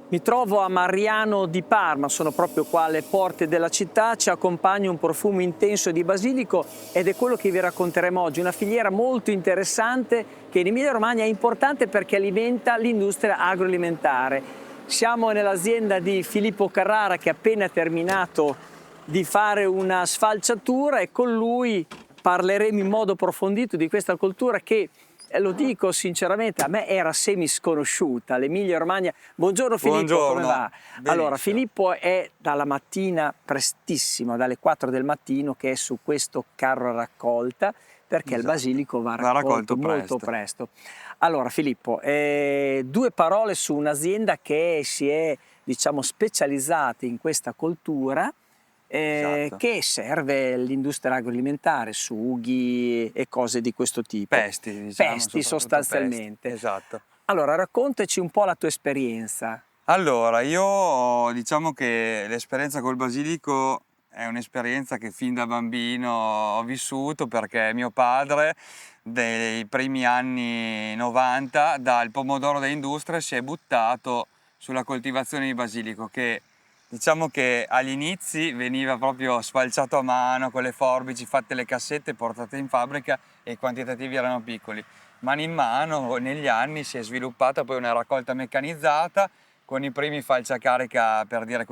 Mi trovo a Mariano di Parma, sono proprio qua alle porte della città, ci accompagna un profumo intenso di basilico ed è quello che vi racconteremo oggi, una filiera molto interessante che in Emilia Romagna è importante perché alimenta l'industria agroalimentare. Siamo nell'azienda di Filippo Carrara che ha appena terminato di fare una sfalciatura e con lui parleremo in modo approfondito di questa coltura che, lo dico sinceramente, a me era semi sconosciuta, l'Emilia Romagna. Buongiorno Filippo, come Buongiorno, va? Allora, benissimo. Filippo è dalla mattina prestissimo, dalle 4 del mattino che è su questo carro a raccolta, perché il Esatto, basilico va va raccolto raccolto molto presto. presto. Allora Filippo, due parole su un'azienda che si è, diciamo, specializzata in questa coltura, Esatto. che serve l'industria agroalimentare, sughi e cose di questo tipo. Pesti, diciamo, Pesti soprattutto pesti. sostanzialmente. Esatto. Allora raccontaci un po' la tua esperienza. Allora, io diciamo che l'esperienza col basilico è un'esperienza che fin da bambino ho vissuto perché mio padre, dei primi anni 90, dal pomodoro da industria si è buttato sulla coltivazione di basilico che diciamo che agli inizi veniva proprio sfalciato a mano con le forbici, fatte le cassette, portate in fabbrica e i quantitativi erano piccoli. Mano in mano negli anni si è sviluppata poi una raccolta meccanizzata con i primi falciacarica, per dire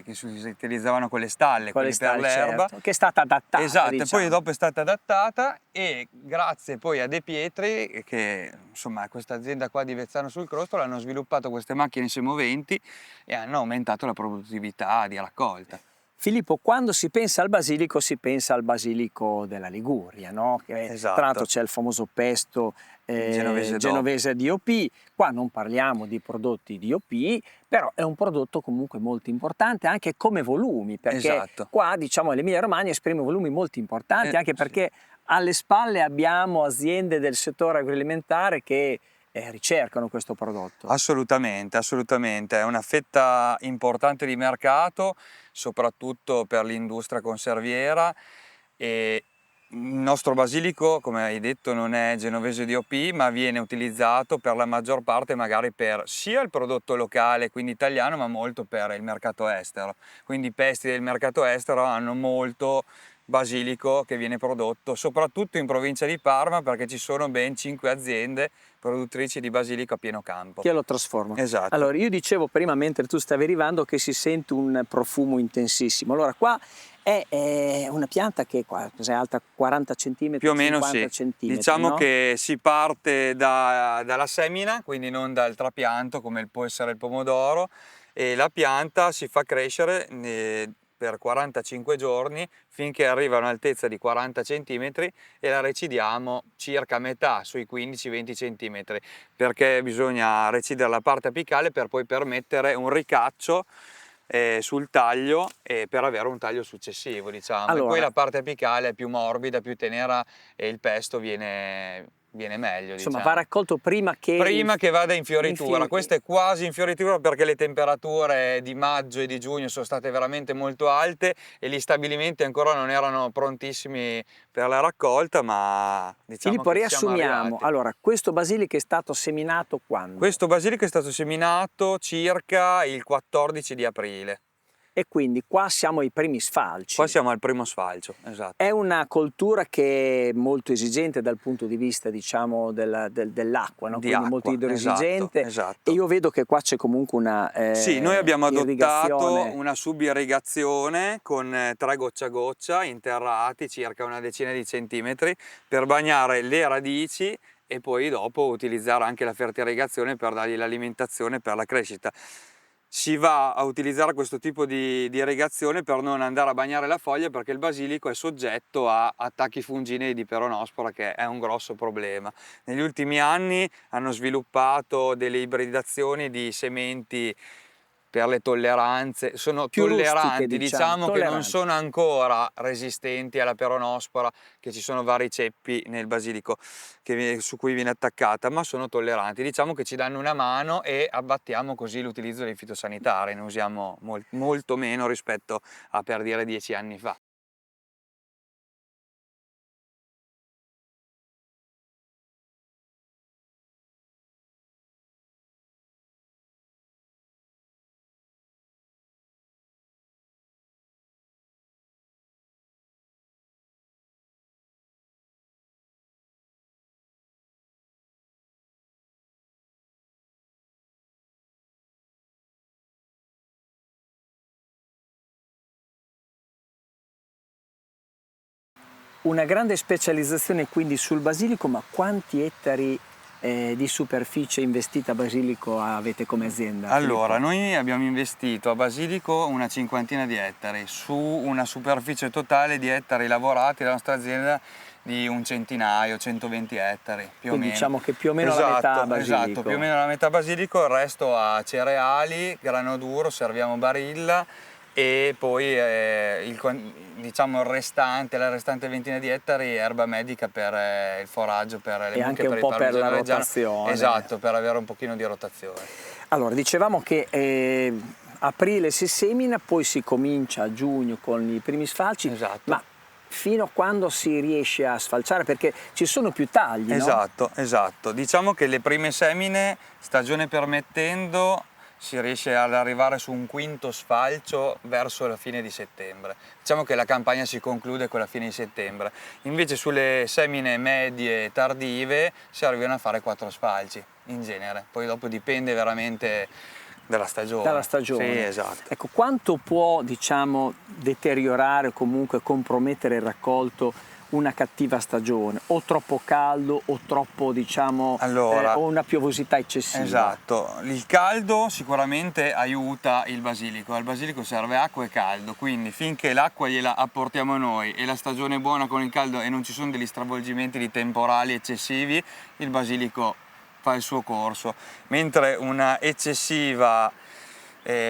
che si utilizzavano con le stalle, Con le quelli per stalle, l'erba. certo, che è stata adattata, Esatto, e poi diciamo. dopo è stata adattata e grazie poi a De Pietri, che insomma questa azienda qua di Vezzano sul Crostolo, hanno sviluppato queste macchine semoventi e hanno aumentato la produttività di raccolta. Filippo, quando si pensa al basilico si pensa al basilico della Liguria, no? Che, tra l'altro Esatto, c'è il famoso pesto il genovese DOP. genovese DOP, qua non parliamo di prodotti DOP, però è un prodotto comunque molto importante anche come volumi, perché Esatto. qua diciamo l'Emilia Romagna esprime volumi molto importanti, anche Sì. perché alle spalle abbiamo aziende del settore agroalimentare che ricercano questo prodotto. Assolutamente, assolutamente. È una fetta importante di mercato, soprattutto per l'industria conserviera e il nostro basilico, come hai detto, non è genovese DOP, ma viene utilizzato per la maggior parte magari per sia il prodotto locale, quindi italiano, ma molto per il mercato estero. Quindi i pesti del mercato estero hanno molto basilico che viene prodotto, soprattutto in provincia di Parma, perché ci sono ben 5 aziende produttrici di basilico a pieno campo. Che lo trasforma. Esatto. Allora, io dicevo prima, mentre tu stavi arrivando, che si sente un profumo intensissimo. Allora, qua è una pianta che cos'è alta 40 cm, Più o meno 50 sì. cm, Diciamo no? che si parte dalla semina, quindi non dal trapianto come può essere il pomodoro, e la pianta si fa crescere per 45 giorni finché arriva a un'altezza di 40 cm e la recidiamo circa a metà, sui 15-20 cm, perché bisogna recidere la parte apicale per poi permettere un ricaccio sul taglio e per avere un taglio successivo, diciamo. E poi Allora, la parte apicale è più morbida, più tenera e il pesto viene meglio, insomma, va diciamo. raccolto prima che Prima che vada in fioritura, questo è quasi in fioritura perché le temperature di maggio e di giugno sono state veramente molto alte e gli stabilimenti ancora non erano prontissimi per la raccolta, ma diciamo Filippo, che ci siamo riassumiamo. arrivati. Allora, questo basilico è stato seminato quando? Questo basilico è stato seminato circa il 14 di aprile. E quindi qua siamo ai primi Qua sfalci. siamo al primo sfalcio, È esatto. una coltura che è molto esigente dal punto di vista, diciamo, dell'acqua, no? Di Quindi molto acqua, esatto, idroesigente e esatto. io vedo che qua c'è comunque una Sì, noi abbiamo adottato irrigazione. una subirrigazione con 3 goccia a goccia interrati circa una decina di centimetri per bagnare le radici e poi dopo utilizzare anche la fertirrigazione per dargli l'alimentazione per la crescita. Si va a utilizzare questo tipo di irrigazione per non andare a bagnare la foglia perché il basilico è soggetto a attacchi funginei di peronospora che è un grosso problema. Negli ultimi anni hanno sviluppato delle ibridazioni di sementi per le tolleranze, sono Più rustiche, tolleranti, diciamo, diciamo che non tolleranti. sono ancora resistenti alla peronospora, che ci sono vari ceppi nel basilico su cui viene attaccata, ma sono tolleranti. Diciamo che ci danno una mano e abbattiamo così l'utilizzo dei fitosanitari, ne usiamo molto meno rispetto a per dire 10 anni fa. Una grande specializzazione quindi sul basilico, ma quanti ettari di superficie investita a basilico avete come azienda? Allora, Filippo? noi abbiamo investito a basilico una cinquantina di ettari su una superficie totale di ettari lavorati della nostra azienda di un centinaio, 120 ettari più o Quindi meno. diciamo che più o meno la metà basilico. Esatto, più o meno la metà basilico, il resto a cereali, grano duro, serviamo Barilla e poi diciamo la restante ventina di ettari erba medica per il foraggio, per le E mucche, anche per un il po' per la parmigiano reggiano. rotazione. Esatto, per avere un pochino di rotazione. Allora, dicevamo che aprile si semina, poi si comincia a giugno con i primi sfalci, Esatto. ma fino a quando si riesce a sfalciare? Perché ci sono più tagli, no? Esatto, esatto. Diciamo che le prime semine, stagione permettendo, si riesce ad arrivare su un quinto sfalcio verso la fine di settembre. Diciamo che la campagna si conclude con la fine di settembre. Invece sulle semine medie e tardive si arrivano a fare 4 sfalci in genere. Poi dopo dipende veramente dalla stagione. Dalla stagione. Sì, esatto. Ecco, quanto può, diciamo, deteriorare o comunque compromettere il raccolto una cattiva stagione, o troppo caldo o troppo, diciamo, o una piovosità eccessiva? Esatto, il caldo sicuramente aiuta il basilico, al basilico serve acqua e caldo, quindi finché l'acqua gliela apportiamo noi e la stagione è buona con il caldo e non ci sono degli stravolgimenti di temporali eccessivi, il basilico fa il suo corso, mentre una eccessiva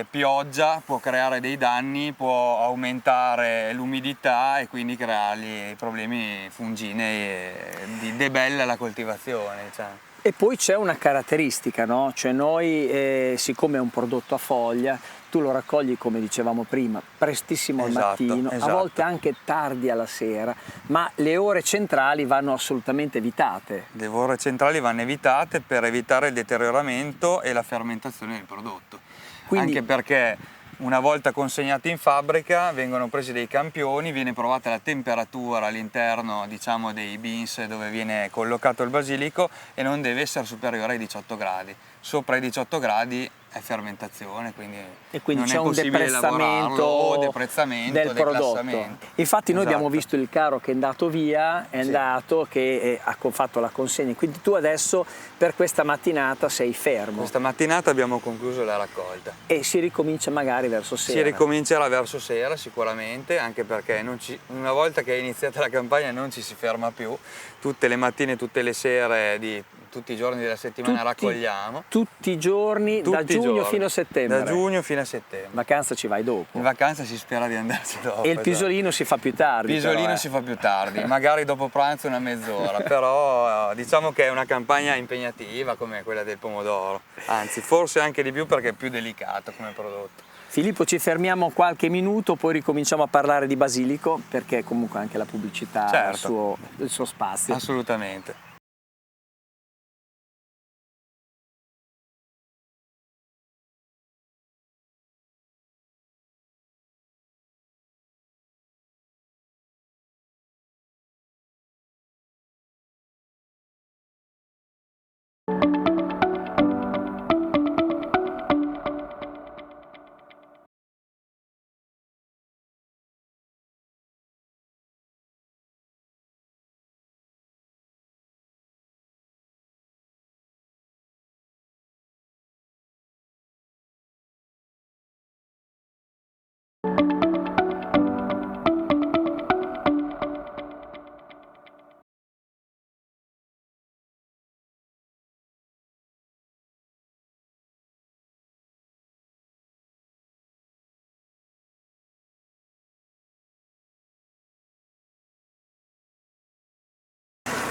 pioggia può creare dei danni, può aumentare l'umidità e quindi creargli problemi funginei e debella la coltivazione. Diciamo. E poi c'è una caratteristica, no? Cioè noi, siccome è un prodotto a foglia, tu lo raccogli, come dicevamo prima, prestissimo al mattino, a volte anche tardi alla sera, ma le ore centrali vanno assolutamente evitate. Le ore centrali vanno evitate per evitare il deterioramento e la fermentazione del prodotto. Quindi, anche perché una volta consegnati in fabbrica vengono presi dei campioni, viene provata la temperatura all'interno, diciamo, dei beans dove viene collocato il basilico e non deve essere superiore ai 18 gradi. Sopra i 18 gradi è fermentazione, quindi non c'è è un deprezzamento del prodotto. Infatti noi abbiamo visto il carro che è andato via, che ha fatto la consegna, quindi tu adesso per questa mattinata sei fermo. Questa mattinata abbiamo concluso la raccolta. E si ricomincia magari verso sera. Si ricomincerà verso sera sicuramente, anche perché una volta che è iniziata la campagna non ci si ferma più, tutte le mattine, tutte le sere di tutti i giorni della settimana raccogliamo. Tutti i giorni, da giugno fino a settembre? Da giugno fino a settembre. In vacanza ci vai dopo? In vacanza si spera di andarci dopo. E il pisolino si fa più tardi? Il pisolino si fa più tardi, magari dopo pranzo una mezz'ora, però diciamo che è una campagna impegnativa come quella del pomodoro, anzi forse anche di più perché è più delicato come prodotto. Filippo, ci fermiamo qualche minuto, poi ricominciamo a parlare di basilico, perché comunque anche la pubblicità ha il suo spazio. Assolutamente.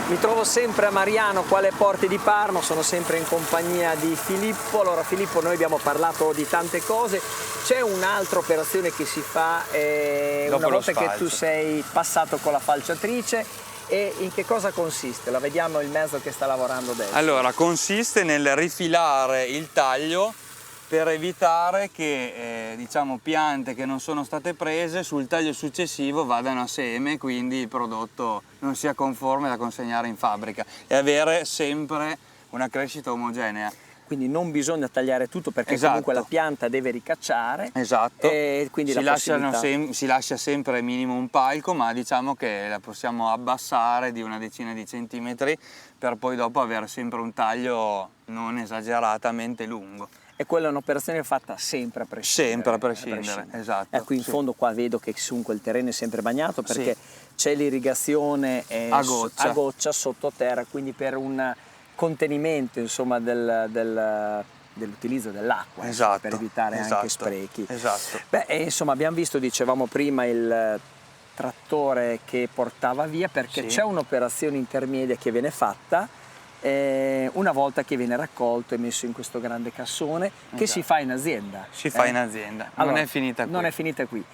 Mi trovo sempre a Mariano, qua alle porte di Parma, sono sempre in compagnia di Filippo. Allora Filippo, noi abbiamo parlato di tante cose, c'è un'altra operazione che si fa una volta che tu sei passato con la falciatrice, e in che cosa consiste? La vediamo il mezzo che sta lavorando adesso. Allora, consiste nel rifilare il taglio per evitare che diciamo, piante che non sono state prese sul taglio successivo vadano a seme, quindi il prodotto non sia conforme da consegnare in fabbrica e avere sempre una crescita omogenea. quindi non bisogna tagliare tutto perché Esatto. comunque la pianta deve ricacciare. Esatto, E quindi si lascia sempre minimo un palco, ma diciamo che la possiamo abbassare di una decina di centimetri per poi dopo avere sempre un taglio non esageratamente lungo. E quella è un'operazione fatta sempre a prescindere. Sempre a prescindere, esatto. Ecco, in fondo qua vedo che comunque il terreno è sempre bagnato perché c'è l'irrigazione a goccia sottoterra, quindi per un contenimento insomma dell'utilizzo dell'acqua, esatto, per evitare anche sprechi. Esatto. Beh, insomma abbiamo visto, dicevamo prima, il trattore che portava via perché c'è un'operazione intermedia che viene fatta una volta che viene raccolto e messo in questo grande cassone che si fa in azienda. Si fa in azienda, allora, non è finita qui. Non è finita qui.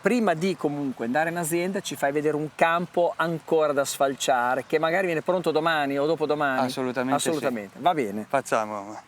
Prima di comunque andare in azienda ci fai vedere un campo ancora da sfalciare che magari viene pronto domani o dopodomani. Assolutamente sì. Va bene. Facciamo.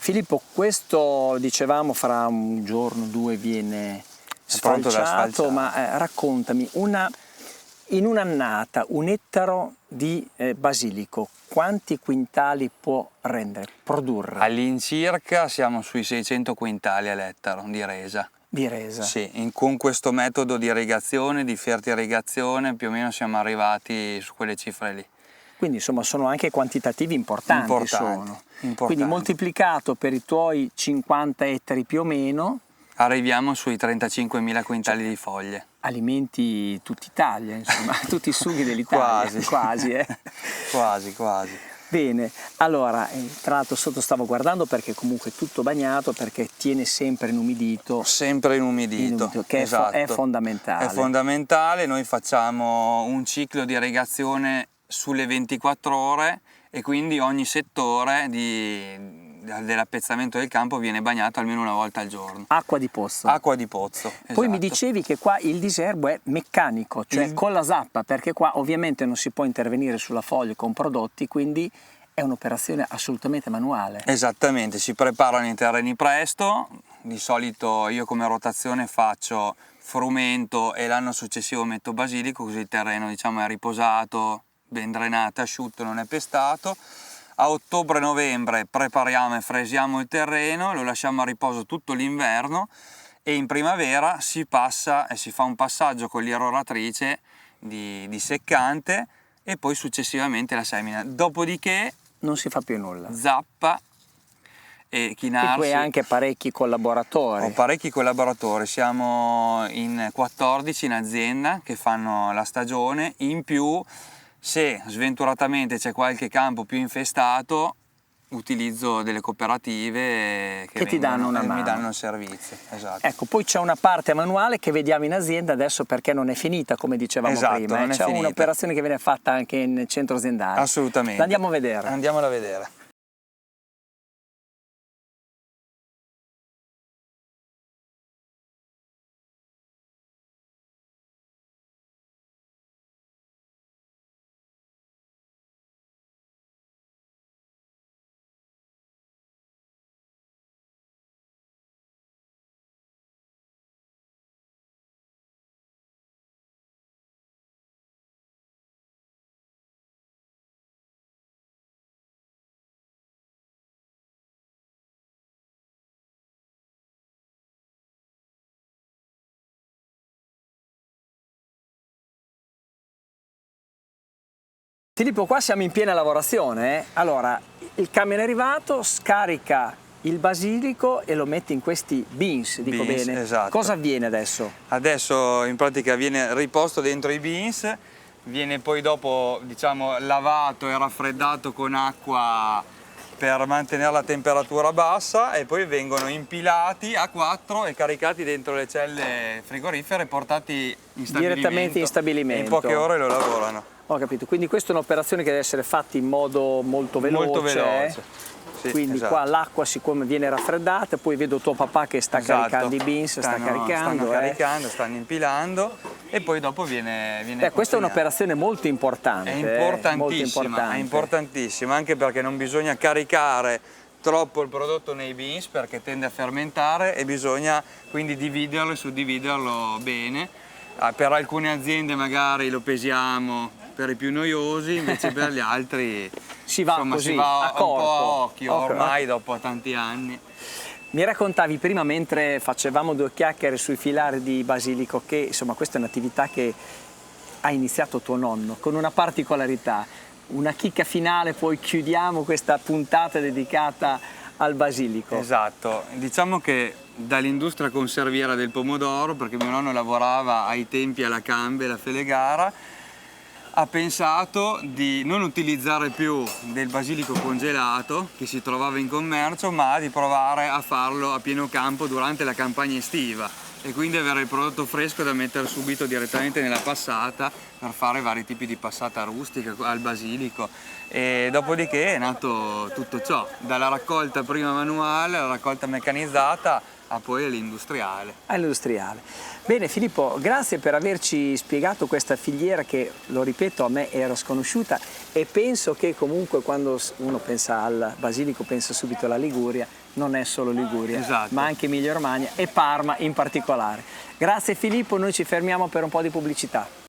Filippo, questo dicevamo fra un giorno o due viene sfalciato, ma raccontami, in un'annata un ettaro di basilico quanti quintali può produrre? All'incirca siamo sui 600 quintali all'ettaro di resa. Di resa? Sì, con questo metodo di irrigazione, di fertirrigazione, più o meno siamo arrivati su quelle cifre lì. Quindi insomma sono anche quantitativi importanti. Quindi moltiplicato per i tuoi 50 ettari più o meno arriviamo sui 35.000 quintali di foglie. Alimenti tutta Italia, insomma, tutti i sughi dell'Italia. Quasi. Bene, allora, tra l'altro sotto stavo guardando perché comunque è tutto bagnato, perché tiene sempre inumidito. Sempre inumidito, che esatto. È fondamentale. È fondamentale, noi facciamo un ciclo di irrigazione sulle 24 ore e quindi ogni settore dell'appezzamento del campo viene bagnato almeno una volta al giorno. Acqua di pozzo. Acqua di pozzo, esatto. Poi mi dicevi che qua il diserbo è meccanico, cioè con la zappa, perché qua ovviamente non si può intervenire sulla foglia con prodotti, quindi è un'operazione assolutamente manuale. Esattamente, si preparano i terreni presto, di solito io come rotazione faccio frumento e l'anno successivo metto basilico, così il terreno diciamo è riposato, ben drenato, asciutto, non è pestato. A ottobre-novembre prepariamo e fresiamo il terreno, lo lasciamo a riposo tutto l'inverno e in primavera si passa e si fa un passaggio con l'irroratrice di seccante e poi successivamente la semina. Dopodiché non si fa più nulla. Zappa e chinarsi. E qui anche parecchi collaboratori. Ho parecchi collaboratori, siamo in 14 in azienda che fanno la stagione, in più se sventuratamente c'è qualche campo più infestato utilizzo delle cooperative che ti danno una mano. Mi danno il servizio. Esatto. Ecco, poi c'è una parte manuale che vediamo in azienda adesso perché non è finita come dicevamo prima, c'è un'operazione che viene fatta anche in centro aziendale. Assolutamente. Andiamo a vedere. Andiamola a vedere. Filippo, qua siamo in piena lavorazione. Allora, il camion è arrivato, scarica il basilico e lo mette in questi beans, dico bene? Esatto. Cosa avviene adesso? Adesso in pratica viene riposto dentro i beans, viene poi dopo diciamo lavato e raffreddato con acqua per mantenere la temperatura bassa, e poi vengono impilati a 4 e caricati dentro le celle frigorifere e portati in stabilimento. Direttamente in stabilimento. In poche ore lo lavorano. Ho capito, quindi questa è un'operazione che deve essere fatta in modo molto veloce. Molto veloce. Sì, quindi esatto. qua l'acqua siccome viene raffreddata, poi vedo tuo papà che sta caricando i beans, stanno caricando, stanno impilando, e poi dopo viene questa è consegnato. un'operazione molto importante. È Molto importantissima, importante. è importantissima, anche perché non bisogna caricare troppo il prodotto nei beans perché tende a fermentare, e bisogna quindi dividerlo e suddividerlo bene. Per alcune aziende magari lo pesiamo per i più noiosi, invece per gli altri si va così, si va a corpo. un po' a occhio, ormai dopo tanti anni. Mi raccontavi prima, mentre facevamo due chiacchiere sui filari di basilico, che insomma questa è un'attività che ha iniziato tuo nonno, con una particolarità, una chicca finale, poi chiudiamo questa puntata dedicata al basilico. Esatto, diciamo che dall'industria conserviera del pomodoro, perché mio nonno lavorava ai tempi alla Cambe, alla Felegara, ha pensato di non utilizzare più del basilico congelato che si trovava in commercio, ma di provare a farlo a pieno campo durante la campagna estiva, e quindi avere il prodotto fresco da mettere subito direttamente nella passata per fare vari tipi di passata rustica al basilico. E dopodiché è nato tutto ciò, dalla raccolta prima manuale alla raccolta meccanizzata a poi all'industriale. All'industriale. Bene Filippo, grazie per averci spiegato questa filiera che, lo ripeto, a me era sconosciuta, e penso che comunque quando uno pensa al basilico pensa subito alla Liguria. Non è solo Liguria, esatto, ma anche Emilia Romagna e Parma in particolare. Grazie Filippo, noi ci fermiamo per un po' di pubblicità.